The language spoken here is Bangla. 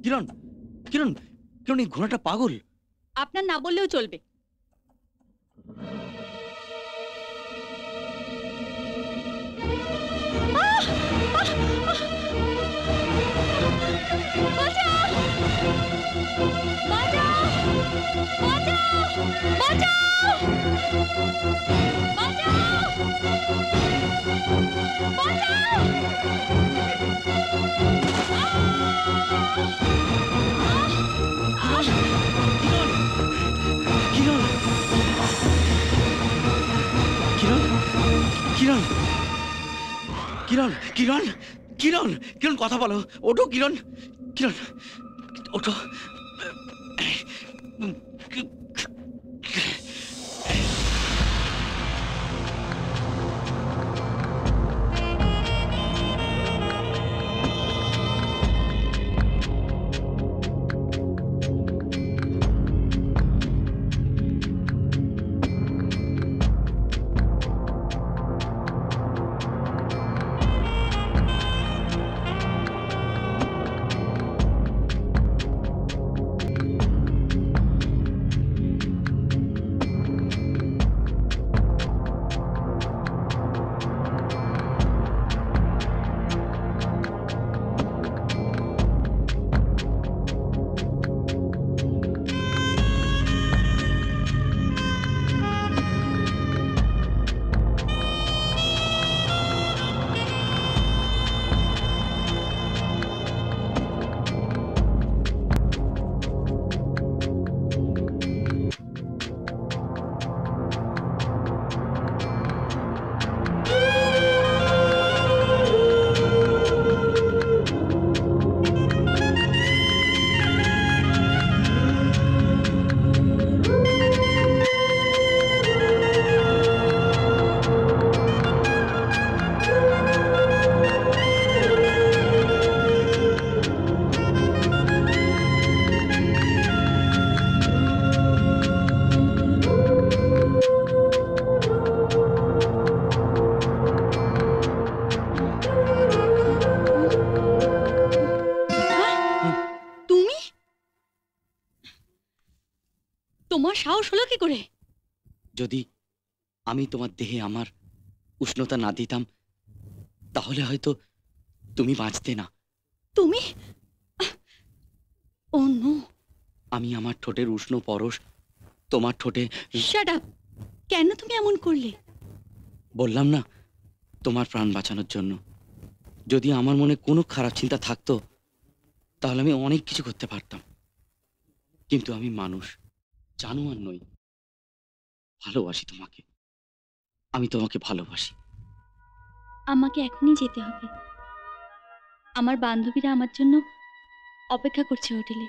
কিরণ, কিরণ, কিরণ, এই ঘোড়াটা পাগল। আপনার না বললেও চলবে। কিরণ, কিরণ, কিরণ, কিরণ, কিরণ, কিরণ, কিরণ, কথা বলো। ওঠো কিরণ, কিরণ, ওঠো। তোমার সাহস হলো কি করে? যদি আমি তোমার দেহে আমার উষ্ণতা না দিতাম তাহলে হয়তো তুমি বাঁচতে না। তুমি? ও নো। আমি আমার ঠোঁটের উষ্ণ পরশ তোমার ঠোঁটে। Shut up. কেন তুমি এমন করলে? বললাম না, তোমার প্রাণ বাঁচানোর জন্য। যদি আমার মনে কোনো খারাপ চিন্তা থাকতো তাহলে আমি অনেক কিছু করতে পারতাম, কিন্তু আমি মানুষ, জানোয়ার নই। ভালোবাসি তোমাকে, আমি তোমাকে ভালোবাসি। আমাকে এখনই যেতে হবে। আমার বান্ধবীরা আমার জন্য অপেক্ষা করছে হোটেলে।